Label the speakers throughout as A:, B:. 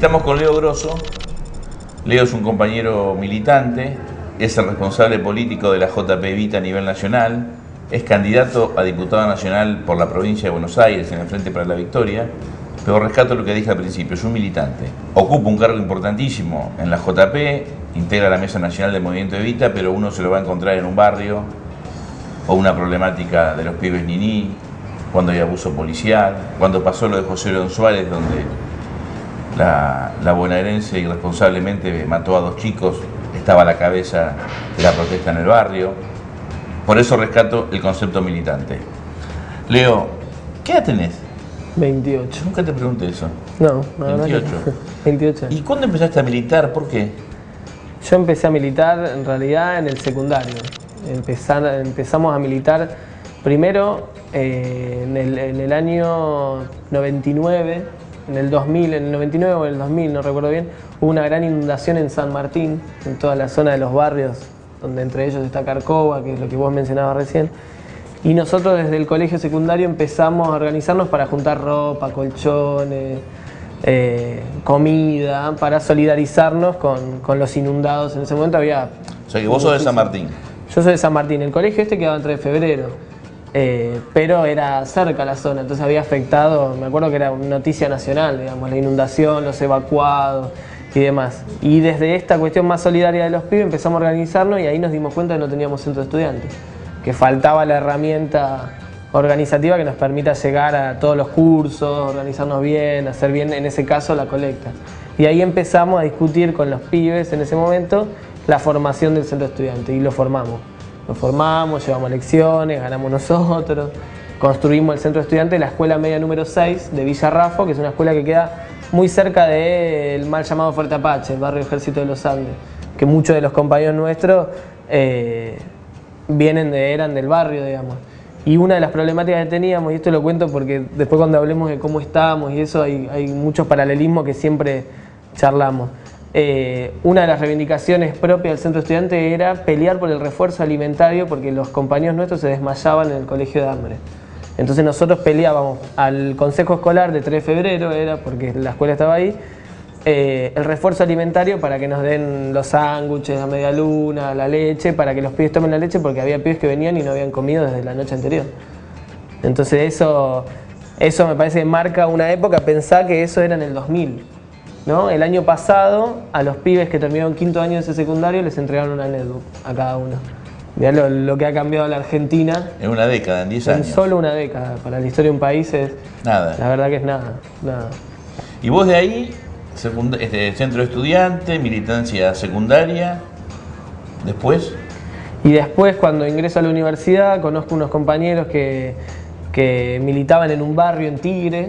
A: Estamos con Leo Grosso. Leo es un compañero militante, es el responsable político de la JP Evita a nivel nacional, es candidato a diputado nacional por la provincia de Buenos Aires en el Frente para la Victoria, pero rescato lo que dije al principio, es un militante. Ocupa un cargo importantísimo en la JP, integra la Mesa Nacional del Movimiento Evita, pero uno se lo va a encontrar en un barrio o una problemática de los pibes niní, cuando hay abuso policial, cuando pasó lo de José León Suárez, donde la bonaerense irresponsablemente mató a 2 chicos, estaba a la cabeza de la protesta en el barrio. Por eso rescato el concepto militante. Leo, ¿qué edad tenés?
B: 28.
A: Nunca te pregunté eso.
B: No,
A: 28.
B: 28.
A: ¿Y cuándo empezaste a militar? ¿Por qué?
B: Yo empecé a militar en realidad en el secundario. Empezamos a militar primero en el año 99, en el 2000, en el 99 o en el 2000, no recuerdo bien, hubo una gran inundación en San Martín, en toda la zona de los barrios, donde entre ellos está Carcova, que es lo que vos mencionabas recién. Y nosotros desde el colegio secundario empezamos a organizarnos para juntar ropa, colchones, comida, para solidarizarnos con los inundados. En ese momento había...
A: O sea que vos sos de San Martín.
B: Yo soy de San Martín. El colegio quedaba en 3 de febrero, pero era cerca la zona, entonces había afectado, me acuerdo que era una noticia nacional, digamos, la inundación, los evacuados y demás. Y desde esta cuestión más solidaria de los pibes empezamos a organizarnos y ahí nos dimos cuenta que no teníamos centro de estudiantes, que faltaba la herramienta organizativa que nos permita llegar a todos los cursos, organizarnos bien, hacer bien, en ese caso, la colecta. Y ahí empezamos a discutir con los pibes en ese momento la formación del centro de estudiantes y lo formamos. Lo formamos, llevamos lecciones, ganamos nosotros, construimos el centro de estudiantes de la escuela media número 6 de Villa Raffo, que es una escuela que queda muy cerca del mal llamado Fuerte Apache, el barrio Ejército de los Andes, que muchos de los compañeros nuestros eran del barrio, digamos. Y una de las problemáticas que teníamos, y esto lo cuento porque después cuando hablemos de cómo estábamos y eso, hay muchos paralelismos que siempre charlamos. Una de las reivindicaciones propias del centro estudiante era pelear por el refuerzo alimentario porque los compañeros nuestros se desmayaban en el colegio de hambre. Entonces nosotros peleábamos al consejo escolar de 3 de febrero, era porque la escuela estaba ahí, el refuerzo alimentario para que nos den los sándwiches, la media luna, la leche, para que los pibes tomen la leche porque había pibes que venían y no habían comido desde la noche anterior. Entonces eso me parece que marca una época, pensá que eso era en el 2000. ¿No? El año pasado, a los pibes que terminaron 5º año de ese secundario les entregaron una netbook a cada uno. Mirá lo que ha cambiado la Argentina.
A: En una década, en 10 años.
B: En solo una década. Para la historia de un país es...
A: Nada.
B: La verdad que es nada.
A: Y vos de ahí, centro de estudiante, militancia secundaria, después...
B: Y después, cuando ingreso a la universidad, conozco unos compañeros que militaban en un barrio en Tigre.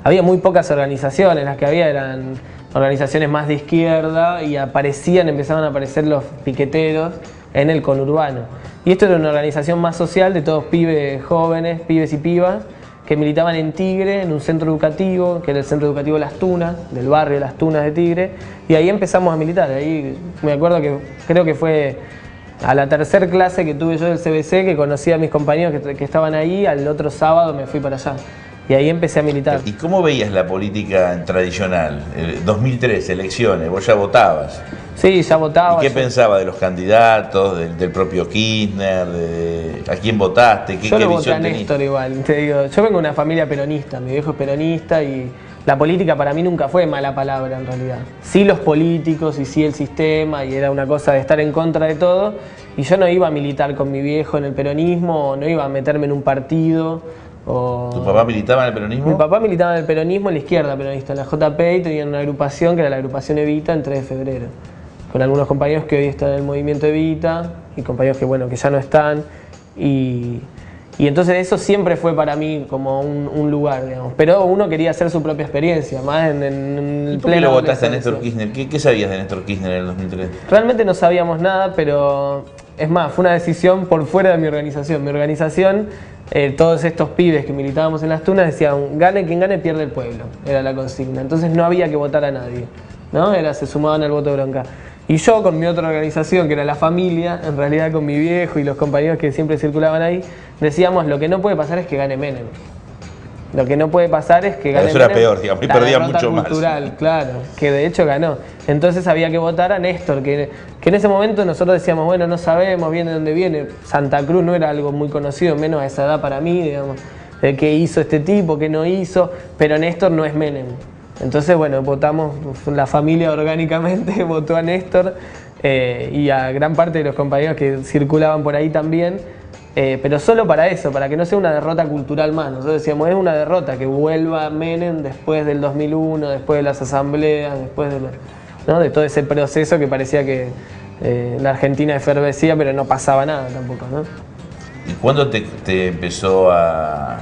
B: Había muy pocas organizaciones, las que había eran organizaciones más de izquierda y empezaban a aparecer los piqueteros en el conurbano. Y esto era una organización más social de todos pibes jóvenes, pibes y pibas, que militaban en Tigre, en un centro educativo, que era el Centro Educativo Las Tunas, del barrio Las Tunas de Tigre, y ahí empezamos a militar. Ahí me acuerdo que creo que fue a la 3ª clase que tuve yo del CBC, que conocí a mis compañeros que estaban ahí, al otro sábado me fui para allá. Y ahí empecé a militar.
A: ¿Y cómo veías la política tradicional? 2003, elecciones, vos ya votabas.
B: Sí, ya votaba.
A: ¿Y qué pensabas de los candidatos, del propio Kirchner? ¿A quién votaste? ¿Qué
B: yo lo voté
A: visión
B: a Néstor igual, te digo. Yo vengo de una familia peronista, mi viejo es peronista y la política para mí nunca fue mala palabra en realidad. Sí los políticos y sí el sistema y era una cosa de estar en contra de todo. Y yo no iba a militar con mi viejo en el peronismo, no iba a meterme en un partido.
A: ¿Tu papá militaba en el peronismo?
B: Mi papá militaba en el peronismo, en la izquierda peronista, en la JP, y tenían una agrupación que era la agrupación Evita en 3 de febrero. Con algunos compañeros que hoy están en el movimiento Evita y compañeros que ya no están. Y entonces eso siempre fue para mí como un lugar, digamos. Pero uno quería hacer su propia experiencia, más en el
A: pleno. ¿Por qué lo votaste a Néstor Kirchner? ¿Qué sabías de Néstor Kirchner en el 2003?
B: Realmente no sabíamos nada, pero es más, fue una decisión por fuera de mi organización. Mi organización, todos estos pibes que militábamos en Las Tunas decían, gane quien gane, pierde el pueblo, era la consigna. Entonces no había que votar a nadie, ¿no? Se sumaban al voto bronca. Y yo con mi otra organización, que era La Familia, en realidad con mi viejo y los compañeros que siempre circulaban ahí, decíamos, lo que no puede pasar es que gane Menem. Lo que no puede pasar es que gane
A: eso era
B: Menem,
A: peor, digamos, y
B: la
A: perdía
B: derrota
A: mucho más.
B: cultural, claro, que de hecho ganó. Entonces había que votar a Néstor, que en ese momento nosotros decíamos, bueno, no sabemos bien de dónde viene. Santa Cruz no era algo muy conocido, menos a esa edad para mí, digamos, de qué hizo este tipo, qué no hizo, pero Néstor no es Menem. Entonces, bueno, votamos, la familia orgánicamente votó a Néstor y a gran parte de los compañeros que circulaban por ahí también. Pero solo para eso, para que no sea una derrota cultural más. Nosotros decíamos, es una derrota, que vuelva Menem después del 2001, después de las asambleas, después de, ¿no? de todo ese proceso que parecía que la Argentina efervescía, pero no pasaba nada tampoco, ¿no?
A: ¿Y cuándo te empezó a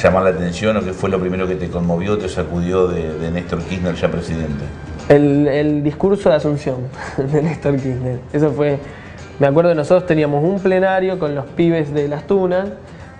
A: llamar la atención o qué fue lo primero que te conmovió, te sacudió de Néstor Kirchner ya presidente?
B: El discurso de Asunción de Néstor Kirchner. Eso fue... Me acuerdo que nosotros teníamos un plenario con los pibes de Las Tunas,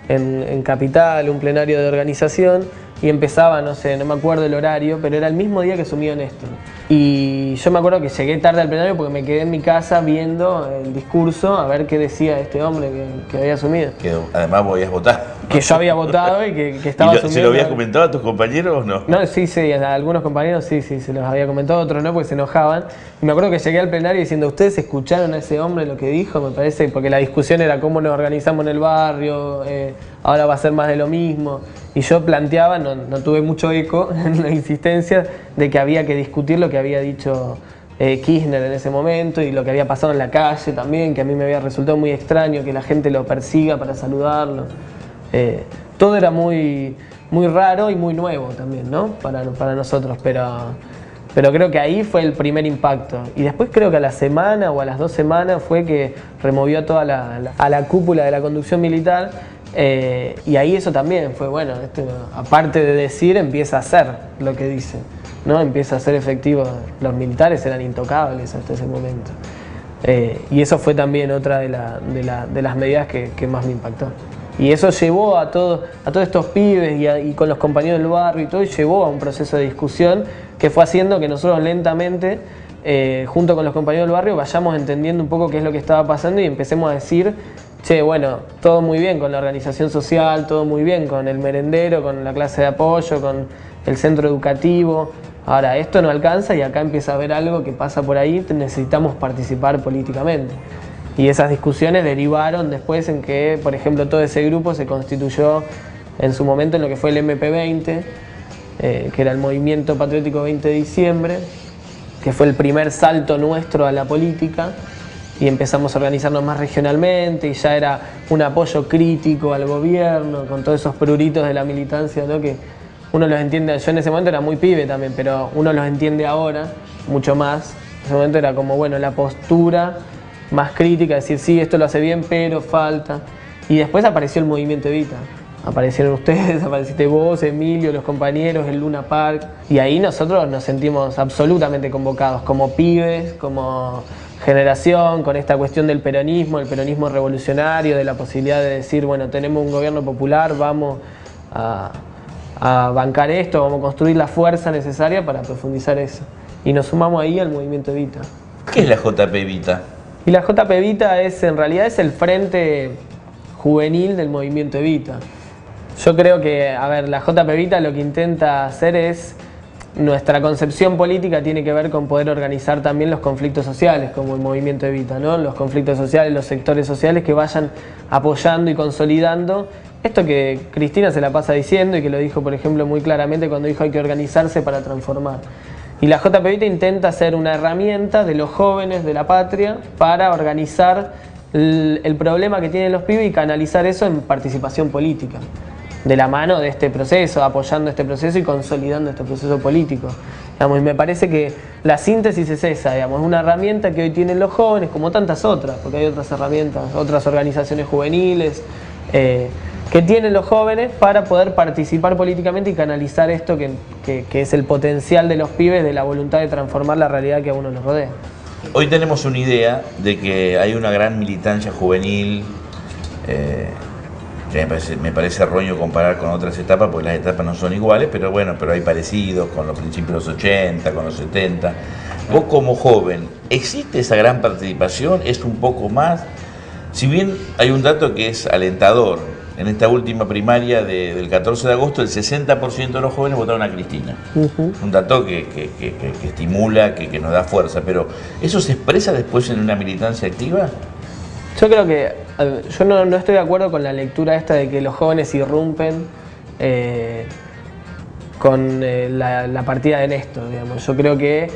B: en Capital, un plenario de organización, y empezaba, no sé, no me acuerdo el horario, pero era el mismo día que asumió Néstor. Y yo me acuerdo que llegué tarde al plenario porque me quedé en mi casa viendo el discurso, a ver qué decía este hombre que había asumido.
A: Que además podías votar.
B: Que yo había votado y que estaba asumiendo.
A: ¿Se lo habías comentado a tus compañeros o no?
B: No, sí, a algunos compañeros sí, se los había comentado, otros no, porque se enojaban. Y me acuerdo que llegué al plenario diciendo, ¿ustedes escucharon a ese hombre lo que dijo? Me parece, porque la discusión era cómo nos organizamos en el barrio, ahora va a ser más de lo mismo. Y yo planteaba, no tuve mucho eco en la insistencia de que había que discutir lo que había dicho Kirchner en ese momento y lo que había pasado en la calle también, que a mí me había resultado muy extraño que la gente lo persiga para saludarlo. Todo era muy raro y muy nuevo también, ¿no? Para nosotros, pero creo que ahí fue el primer impacto. Y después creo que a la semana o a las 2 semanas fue que removió a toda a la cúpula de la conducción militar. Y ahí eso también fue, bueno, aparte de decir, empieza a hacer lo que dice, ¿no? Empieza a ser efectivo. Los militares eran intocables hasta ese momento. Y eso fue también otra de las medidas que más me impactó. Y eso llevó a todos estos pibes y con los compañeros del barrio y todo, y llevó a un proceso de discusión que fue haciendo que nosotros lentamente, junto con los compañeros del barrio, vayamos entendiendo un poco qué es lo que estaba pasando y empecemos a decir, che, bueno, todo muy bien con la organización social, todo muy bien con el merendero, con la clase de apoyo, con el centro educativo. Ahora, esto no alcanza y acá empieza a haber algo que pasa por ahí, necesitamos participar políticamente. Y esas discusiones derivaron después en que, por ejemplo, todo ese grupo se constituyó en su momento en lo que fue el MP20, que era el Movimiento Patriótico 20 de Diciembre, que fue el primer salto nuestro a la política, y empezamos a organizarnos más regionalmente y ya era un apoyo crítico al gobierno, con todos esos pruritos de la militancia, ¿no? Que uno los entiende, yo en ese momento era muy pibe también, pero uno los entiende ahora mucho más. En ese momento era como, bueno, la postura más crítica, decir, sí, esto lo hace bien, pero falta. Y después apareció el movimiento Evita. Aparecieron ustedes, apareciste vos, Emilio, los compañeros, el Luna Park. Y ahí nosotros nos sentimos absolutamente convocados, como pibes, como generación, con esta cuestión del peronismo, el peronismo revolucionario, de la posibilidad de decir, bueno, tenemos un gobierno popular, vamos a bancar esto, vamos a construir la fuerza necesaria para profundizar eso. Y nos sumamos ahí al movimiento Evita.
A: ¿Qué es la JP Evita?
B: Y la JP Evita en realidad es el frente juvenil del movimiento Evita. Yo creo que, a ver, la JP Evita lo que intenta hacer es, nuestra concepción política tiene que ver con poder organizar también los conflictos sociales, como el movimiento Evita, ¿no? Los conflictos sociales, los sectores sociales que vayan apoyando y consolidando esto que Cristina se la pasa diciendo y que lo dijo, por ejemplo, muy claramente cuando dijo hay que organizarse para transformar. Y la JP Evita intenta ser una herramienta de los jóvenes de la patria para organizar el problema que tienen los pibes y canalizar eso en participación política, de la mano de este proceso, apoyando este proceso y consolidando este proceso político. Digamos, y me parece que la síntesis es esa, digamos, una herramienta que hoy tienen los jóvenes, como tantas otras, porque hay otras herramientas, otras organizaciones juveniles, que tienen los jóvenes para poder participar políticamente y canalizar esto que es el potencial de los pibes, de la voluntad de transformar la realidad que a uno nos rodea.
A: Hoy tenemos una idea de que hay una gran militancia juvenil, que me parece erróneo comparar con otras etapas, porque las etapas no son iguales, pero bueno, pero hay parecidos con los principios de los 80, con los 70. Vos como joven, ¿existe esa gran participación? ¿Es un poco más? Si bien hay un dato que es alentador, en esta última primaria del 14 de agosto, el 60% de los jóvenes votaron a Cristina. Un dato que estimula, que nos da fuerza, pero ¿eso se expresa después en una militancia activa?
B: Yo creo que, yo no estoy de acuerdo con la lectura esta de que los jóvenes irrumpen con la partida de Néstor, digamos. Yo creo que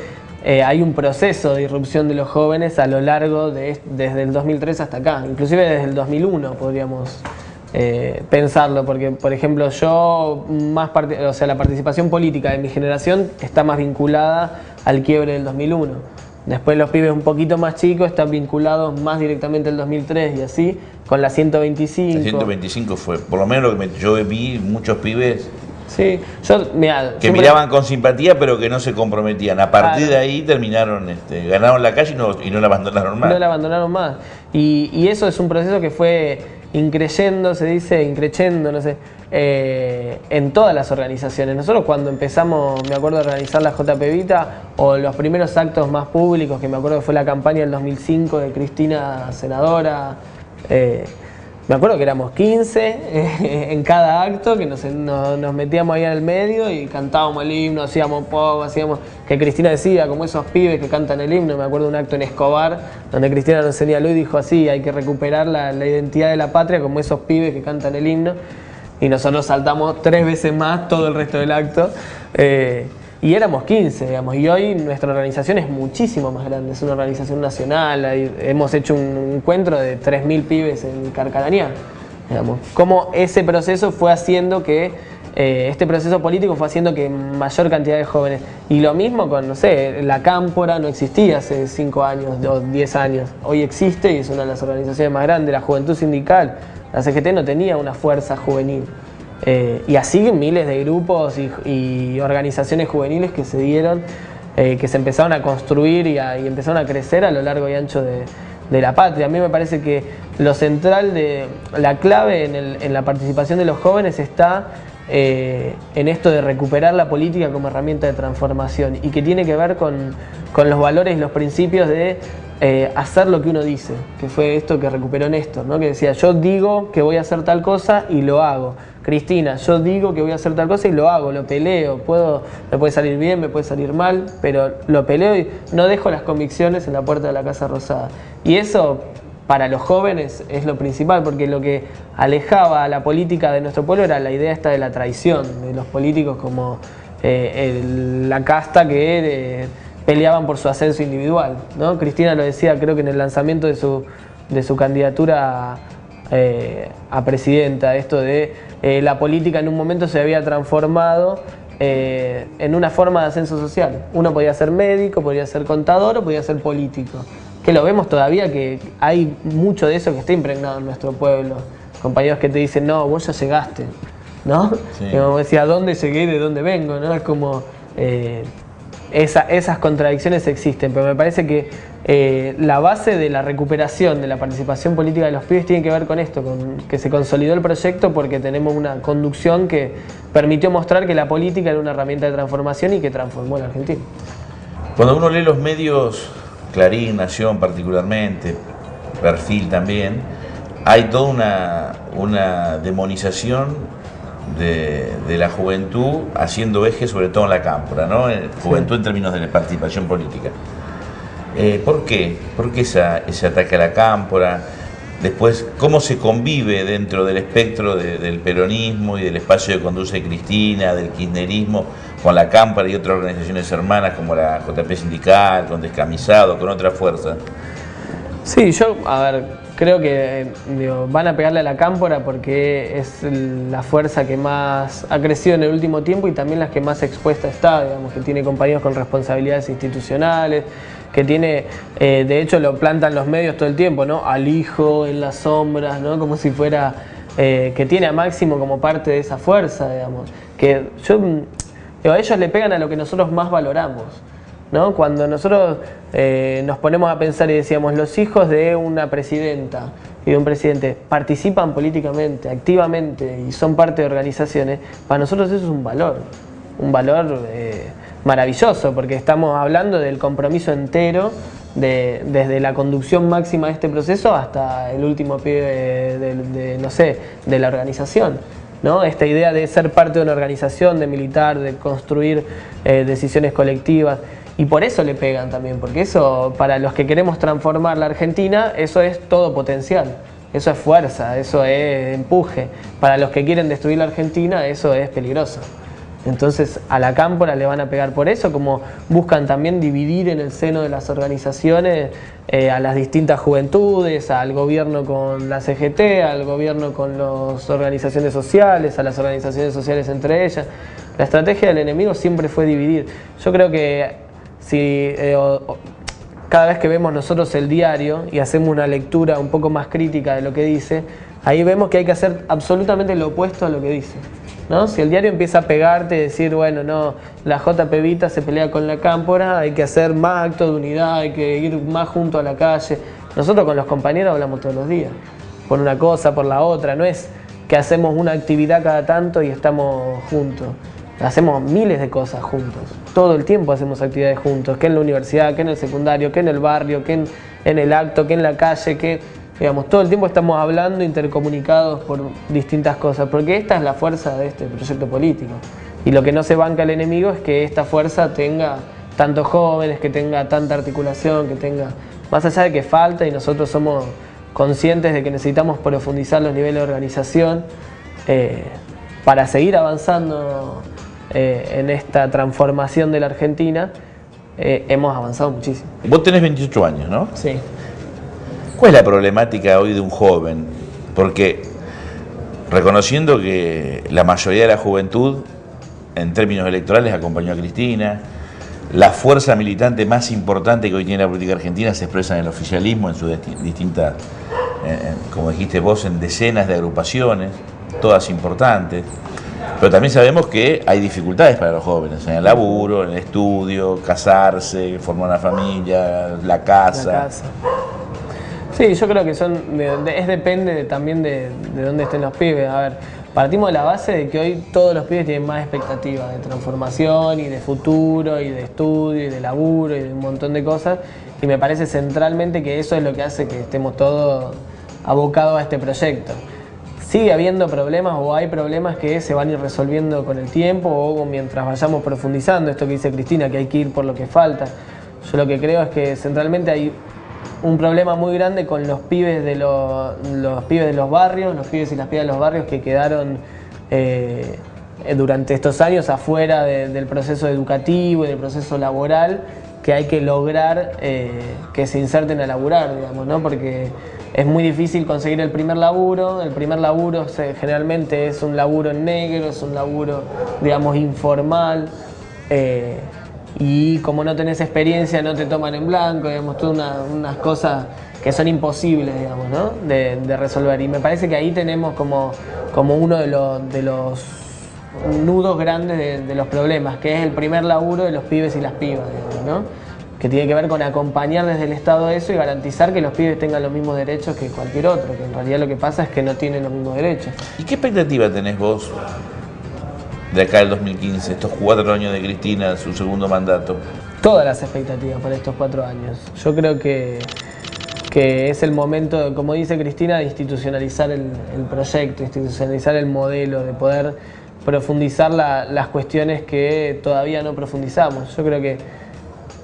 B: hay un proceso de irrupción de los jóvenes a lo largo desde el 2003 hasta acá, inclusive desde el 2001 podríamos pensarlo, porque por ejemplo yo la participación política de mi generación está más vinculada al quiebre del 2001. Después los pibes un poquito más chicos están vinculados más directamente al 2003 y así, con la 125. La
A: 125 fue, por lo menos lo que yo vi, muchos pibes
B: sí,
A: que miraban con simpatía pero que no se comprometían. A partir de ahí terminaron, ganaron la calle y no la abandonaron más.
B: No la abandonaron más. Y eso es un proceso que fue increyendo, se dice, increyendo, no sé, en todas las organizaciones. Nosotros cuando empezamos, me acuerdo de organizar la JP Evita, o los primeros actos más públicos, que me acuerdo que fue la campaña del 2005 de Cristina senadora, me acuerdo que éramos 15 en cada acto, que nos metíamos ahí en el medio y cantábamos el himno, hacíamos pop, que Cristina decía, como esos pibes que cantan el himno. Me acuerdo de un acto en Escobar, donde Cristina nos señaló y dijo así, hay que recuperar la identidad de la patria como esos pibes que cantan el himno. Y nosotros saltamos 3 veces más todo el resto del acto. Y éramos 15, digamos, y hoy nuestra organización es muchísimo más grande, es una organización nacional, hemos hecho un encuentro de 3.000 pibes en Carcarañá, digamos. Cómo ese proceso fue haciendo que, este proceso político fue haciendo que mayor cantidad de jóvenes, y lo mismo con, no sé, la Cámpora no existía hace 5 años o 10 años, hoy existe y es una de las organizaciones más grandes, la Juventud Sindical, la CGT no tenía una fuerza juvenil. Y así miles de grupos y organizaciones juveniles que se dieron, que se empezaron a construir y empezaron a crecer a lo largo y ancho de la patria. A mí me parece que lo central, la clave en la participación de los jóvenes está en esto de recuperar la política como herramienta de transformación y que tiene que ver con los valores y los principios de hacer lo que uno dice, que fue esto que recuperó Néstor, ¿no? Que decía, yo digo que voy a hacer tal cosa y lo hago. Cristina, yo digo que voy a hacer tal cosa y lo hago, lo peleo, me puede salir bien, me puede salir mal, pero lo peleo y no dejo las convicciones en la puerta de la Casa Rosada. Y eso, para los jóvenes, es lo principal, porque lo que alejaba a la política de nuestro pueblo era la idea esta de la traición, de los políticos como la casta que peleaban por su ascenso individual, ¿no? Cristina lo decía, creo que en el lanzamiento de su candidatura a presidenta, esto de la política en un momento se había transformado en una forma de ascenso social. Uno podía ser médico, podía ser contador o podía ser político. Que lo vemos todavía, que hay mucho de eso que está impregnado en nuestro pueblo. Compañeros que te dicen, no, vos ya llegaste, ¿no? Sí. Y como decía, ¿a dónde llegué y de dónde vengo? ¿No? Es como... esas contradicciones existen, pero me parece que la base de la recuperación de la participación política de los pibes tiene que ver con esto, con que se consolidó el proyecto porque tenemos una conducción que permitió mostrar que la política era una herramienta de transformación y que transformó a la Argentina.
A: Cuando uno lee los medios, Clarín, Nación particularmente, Perfil también, hay toda una demonización de la juventud haciendo eje sobre todo en la Cámpora, ¿no? Juventud en términos de participación política. ¿Por qué? ¿Por qué ese ataque a la Cámpora? Después, ¿cómo se convive dentro del espectro del peronismo y del espacio que conduce Cristina, del kirchnerismo, con la Cámpora y otras organizaciones hermanas como la JP Sindical, con Descamisado, con otras fuerzas?
B: Sí, creo que van a pegarle a la Cámpora porque es la fuerza que más ha crecido en el último tiempo y también las que más expuesta está, digamos, que tiene compañeros con responsabilidades institucionales, que tiene, de hecho lo plantan los medios todo el tiempo, ¿no? Al hijo en las sombras, ¿no? Como si fuera, que tiene a Máximo como parte de esa fuerza, digamos. Que ellos le pegan a lo que nosotros más valoramos, ¿no? Cuando nosotros nos ponemos a pensar y decíamos, los hijos de una presidenta y de un presidente participan políticamente, activamente y son parte de organizaciones, para nosotros eso es un valor maravilloso, porque estamos hablando del compromiso entero desde la conducción máxima de este proceso hasta el último pibe no sé, de la organización, ¿no? Esta idea de ser parte de una organización, de militar, de construir decisiones colectivas. Y por eso le pegan también, porque eso, para los que queremos transformar la Argentina, eso es todo potencial. Eso es fuerza, eso es empuje. Para los que quieren destruir la Argentina, eso es peligroso. Entonces a la cámpora le van a pegar por eso, como buscan también dividir en el seno de las organizaciones a las distintas juventudes, al gobierno con la CGT, al gobierno con las organizaciones sociales, a las organizaciones sociales entre ellas. La estrategia del enemigo siempre fue dividir. Yo creo que si cada vez que vemos nosotros el diario y hacemos una lectura un poco más crítica de lo que dice, ahí vemos que hay que hacer absolutamente lo opuesto a lo que dice, ¿no? Si el diario empieza a pegarte y decir, bueno, no, la JP Vita se pelea con la cámpora, hay que hacer más actos de unidad, hay que ir más junto a la calle. Nosotros con los compañeros hablamos todos los días, por una cosa, por la otra, no es que hacemos una actividad cada tanto y estamos juntos. Hacemos miles de cosas juntos, todo el tiempo hacemos actividades juntos, que en la universidad, que en el secundario, que en el barrio, que en el acto, que en la calle, que digamos, todo el tiempo estamos hablando, intercomunicados por distintas cosas, porque esta es la fuerza de este proyecto político. Y lo que no se banca el enemigo es que esta fuerza tenga tantos jóvenes, que tenga tanta articulación, que tenga, más allá de que falta, y nosotros somos conscientes de que necesitamos profundizar los niveles de organización para seguir avanzando en esta transformación de la Argentina. Hemos avanzado muchísimo.
A: Vos tenés 28 años, ¿no?
B: Sí.
A: ¿Cuál es la problemática hoy de un joven? Porque reconociendo que la mayoría de la juventud, en términos electorales, acompañó a Cristina, la fuerza militante más importante que hoy tiene la política argentina se expresa en el oficialismo, en sus distintas, como dijiste vos, en decenas de agrupaciones, todas importantes. Pero también sabemos que hay dificultades para los jóvenes, en el laburo, en el estudio, casarse, formar una familia, la casa.
B: Sí, yo creo que depende también de dónde estén los pibes. A ver, partimos de la base de que hoy todos los pibes tienen más expectativas de transformación y de futuro y de estudio y de laburo y de un montón de cosas, y me parece centralmente que eso es lo que hace que estemos todos abocados a este proyecto. Sigue habiendo problemas o hay problemas que se van a ir resolviendo con el tiempo o mientras vayamos profundizando, esto que dice Cristina, que hay que ir por lo que falta. Yo lo que creo es que centralmente hay un problema muy grande con los pibes de los pibes de los barrios, los pibes y las pibas de los barrios que quedaron durante estos años afuera del proceso educativo y del proceso laboral, que hay que lograr que se inserten a laburar, digamos, ¿no? Porque es muy difícil conseguir el primer laburo generalmente es un laburo en negro, es un laburo, digamos, informal, y como no tenés experiencia no te toman en blanco, digamos, todas unas cosas que son imposibles, digamos, ¿no? de resolver. Y me parece que ahí tenemos como uno de los nudos grandes de los problemas, que es el primer laburo de los pibes y las pibas, digamos, ¿no? Que tiene que ver con acompañar desde el Estado eso y garantizar que los pibes tengan los mismos derechos que cualquier otro, que en realidad lo que pasa es que no tienen los mismos derechos.
A: ¿Y qué expectativa tenés vos de acá del 2015, estos 4 años de Cristina, su segundo mandato?
B: Todas las expectativas para estos 4 años. Yo creo que es el momento, como dice Cristina, de institucionalizar el proyecto, institucionalizar el modelo, de poder profundizar las cuestiones que todavía no profundizamos. Yo creo que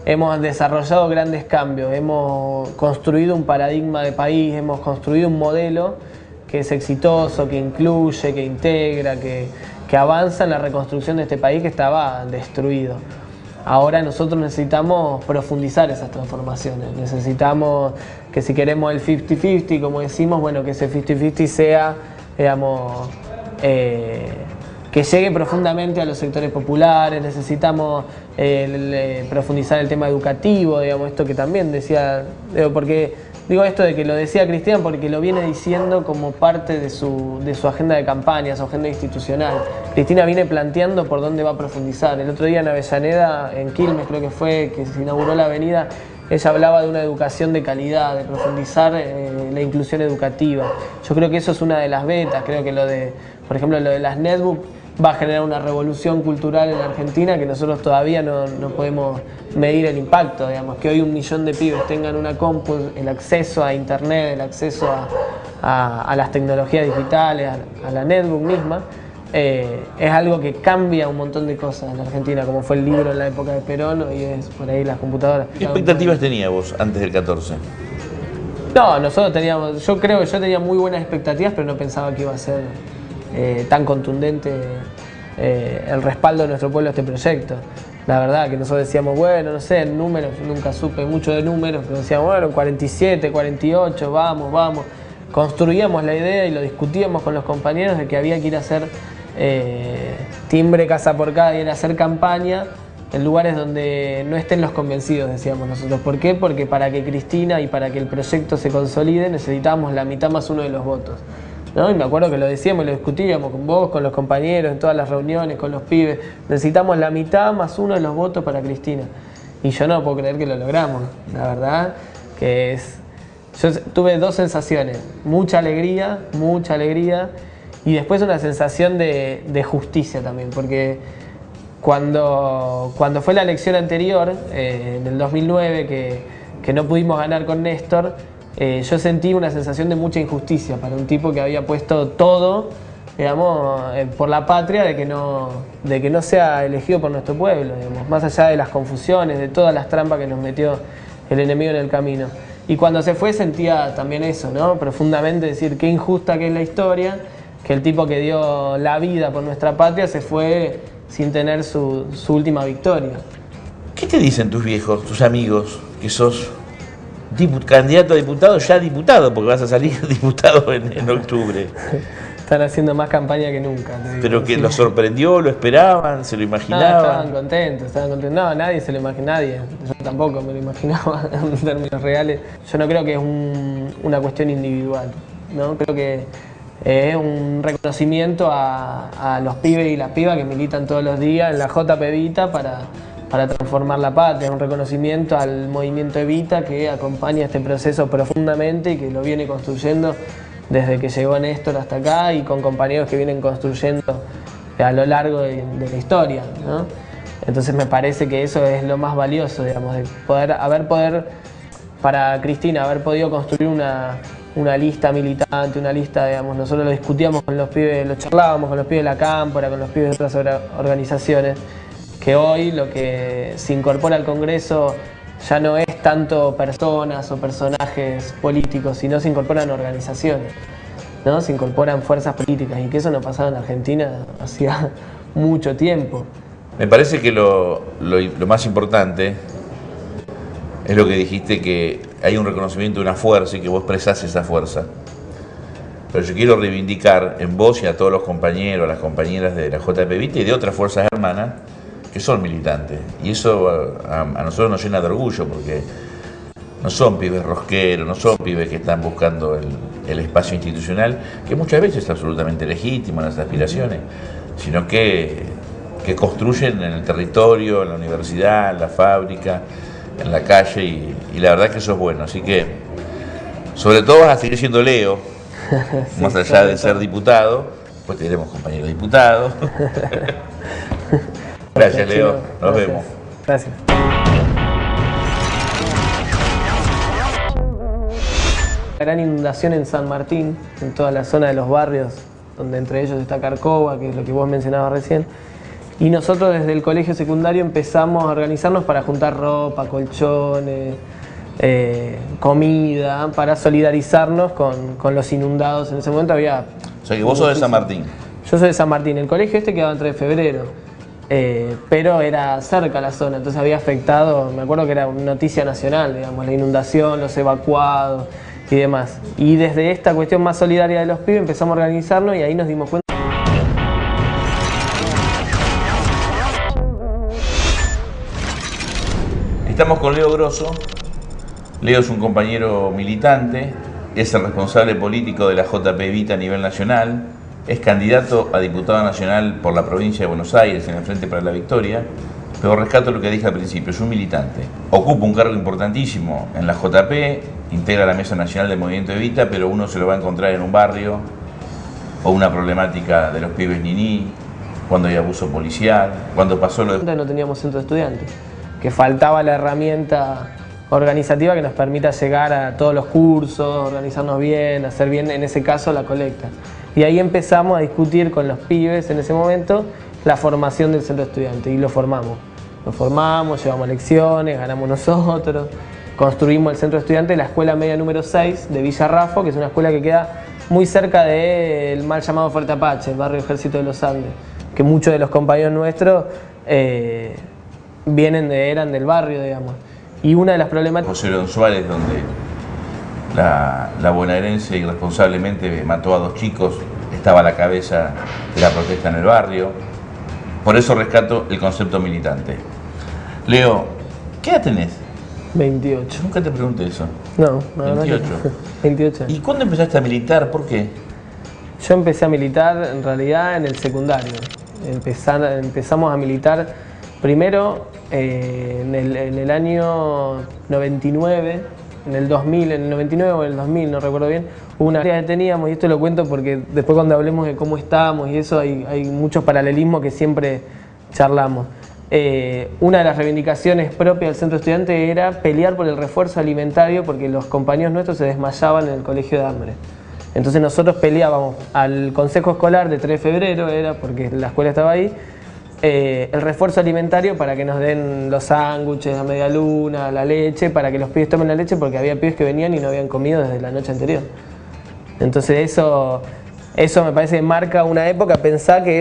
B: hemos desarrollado grandes cambios, hemos construido un paradigma de país, hemos construido un modelo que es exitoso, que incluye, que integra, que avanza en la reconstrucción de este país que estaba destruido. Ahora nosotros necesitamos profundizar esas transformaciones, necesitamos que si queremos el 50-50, como decimos, bueno, que ese 50-50 sea, digamos, que llegue profundamente a los sectores populares, necesitamos profundizar el tema educativo, digamos, esto que también decía, digo esto de que lo decía Cristina porque lo viene diciendo como parte de su agenda de campaña, su agenda institucional. Cristina viene planteando por dónde va a profundizar. El otro día en Avellaneda, en Quilmes creo que fue, que se inauguró la avenida, ella hablaba de una educación de calidad, de profundizar la inclusión educativa. Yo creo que eso es una de las vetas, creo que por ejemplo, lo de las netbooks va a generar una revolución cultural en la Argentina que nosotros todavía no podemos medir el impacto, digamos, que hoy 1 millón de pibes tengan una compu, el acceso a internet, el acceso a las tecnologías digitales, a la netbook misma, es algo que cambia un montón de cosas en la Argentina, como fue el libro en la época de Perón, hoy es por ahí las computadoras.
A: ¿Qué expectativas tenías vos antes del 14?
B: No, nosotros teníamos, yo creo que yo tenía muy buenas expectativas, pero no pensaba que iba a ser tan contundente el respaldo de nuestro pueblo a este proyecto. La verdad que nosotros decíamos, bueno, no sé, en números, nunca supe mucho de números, pero decíamos, bueno, 47, 48, vamos. Construíamos la idea y lo discutíamos con los compañeros de que había que ir a hacer timbre casa por casa, ir a hacer campaña en lugares donde no estén los convencidos, decíamos nosotros. ¿Por qué? Porque para que Cristina y para que el proyecto se consolide necesitábamos la mitad más 1 de los votos, ¿no? Y me acuerdo que lo decíamos y lo discutíamos con vos, con los compañeros, en todas las reuniones, con los pibes. Necesitamos la mitad más 1 de los votos para Cristina. Y yo no puedo creer que lo logramos, la verdad que es... Yo tuve 2 sensaciones, mucha alegría y después una sensación de justicia también, porque cuando fue la elección anterior, en el 2009, que no pudimos ganar con Néstor, yo sentí una sensación de mucha injusticia para un tipo que había puesto todo, digamos, por la patria, de que no sea elegido por nuestro pueblo, digamos, más allá de las confusiones, de todas las trampas que nos metió el enemigo en el camino. Y cuando se fue sentía también eso, ¿no? Profundamente, decir qué injusta que es la historia, que el tipo que dio la vida por nuestra patria se fue sin tener su última victoria.
A: ¿Qué te dicen tus viejos, tus amigos, que sos candidato a diputado, ya diputado, porque vas a salir diputado en octubre?
B: Están haciendo más campaña que nunca.
A: ¿Pero que los sorprendió, lo esperaban, se lo imaginaban?
B: No, estaban contentos. No, nadie se lo imaginaba, nadie. Yo tampoco me lo imaginaba en términos reales. Yo no creo que es una cuestión individual, ¿no? Creo que es un reconocimiento a los pibes y las pibas que militan todos los días en la JP Evita para transformar la patria, es un reconocimiento al movimiento Evita que acompaña este proceso profundamente y que lo viene construyendo desde que llegó Néstor hasta acá y con compañeros que vienen construyendo a lo largo de la historia, ¿no? Entonces me parece que eso es lo más valioso, digamos, de para Cristina, haber podido construir una lista militante, una lista, digamos, nosotros lo discutíamos con los pibes, lo charlábamos con los pibes de la Cámpora, con los pibes de otras organizaciones, que hoy lo que se incorpora al Congreso ya no es tanto personas o personajes políticos, sino se incorporan organizaciones, ¿no? Se incorporan fuerzas políticas y que eso no pasaba en Argentina hacía mucho tiempo.
A: Me parece que lo más importante es lo que dijiste, que hay un reconocimiento de una fuerza y que vos expresás esa fuerza. Pero yo quiero reivindicar en vos y a todos los compañeros, a las compañeras de la JP Evita y de otras fuerzas hermanas que son militantes. Y eso a nosotros nos llena de orgullo, porque no son pibes rosqueros, no son pibes que están buscando el espacio institucional, que muchas veces es absolutamente legítimo en las aspiraciones, sino que construyen en el territorio, en la universidad, en la fábrica, en la calle, y la verdad que eso es bueno. Así que, sobre todo, vas a seguir siendo Leo, sí, más allá de ser diputado, pues tendremos compañeros diputados. Gracias, Leo. Nos vemos.
B: Gracias. Gran inundación en San Martín, en toda la zona de los barrios, donde entre ellos está Carcova, que es lo que vos mencionabas recién. Y nosotros desde el colegio secundario empezamos a organizarnos para juntar ropa, colchones, comida, para solidarizarnos con los inundados. En ese momento había...
A: O sea que vos sos de San Martín.
B: Yo soy de San Martín. El colegio quedaba en 3 de febrero. Pero era cerca la zona, entonces había afectado, me acuerdo que era una noticia nacional, digamos, la inundación, los evacuados y demás. Y desde esta cuestión más solidaria de los pibes empezamos a organizarnos y ahí nos dimos cuenta.
A: Estamos con Leo Grosso. Leo es un compañero militante, es el responsable político de la JP Evita a nivel nacional. Es candidato a diputado nacional por la provincia de Buenos Aires en el Frente para la Victoria, pero rescato lo que dije al principio, es un militante. Ocupa un cargo importantísimo en la JP, integra la Mesa Nacional del Movimiento Evita, pero uno se lo va a encontrar en un barrio, o una problemática de los pibes niní, cuando hay abuso policial, cuando pasó lo de...
B: No teníamos centro de estudiantes, que faltaba la herramienta organizativa que nos permita llegar a todos los cursos, organizarnos bien, hacer bien, en ese caso, la colecta. Y ahí empezamos a discutir con los pibes en ese momento la formación del centro de estudiantes y lo formamos. Lo formamos, llevamos lecciones, ganamos nosotros, construimos el centro de estudiantes, la escuela media número 6 de Villa Raffo, que es una escuela que queda muy cerca del mal llamado Fuerte Apache, el barrio Ejército de los Andes, que muchos de los compañeros nuestros eran del barrio, digamos. Y una de las problemáticas...
A: José León Suárez, donde la bonaerense irresponsablemente mató a 2 chicos, estaba a la cabeza de la protesta en el barrio. Por eso rescato el concepto militante. Leo, ¿qué edad tenés?
B: 28.
A: Nunca te pregunté eso.
B: No,
A: 28.
B: 28.
A: ¿Y cuándo empezaste a militar? ¿Por qué?
B: Yo empecé a militar en realidad en el secundario. Empezamos a militar primero en el año 99, en el 2000, en el 99 o en el 2000, no recuerdo bien, hubo una área que teníamos, y esto lo cuento porque después cuando hablemos de cómo estábamos y eso hay muchos paralelismos que siempre charlamos. Una de las reivindicaciones propias del centro estudiante era pelear por el refuerzo alimentario porque los compañeros nuestros se desmayaban en el colegio de hambre. Entonces nosotros peleábamos al consejo escolar de 3 de febrero, era porque la escuela estaba ahí, el refuerzo alimentario para que nos den los sándwiches, la media luna, la leche, para que los pibes tomen la leche porque había pibes que venían y no habían comido desde la noche anterior. Entonces eso me parece que marca una época, pensá que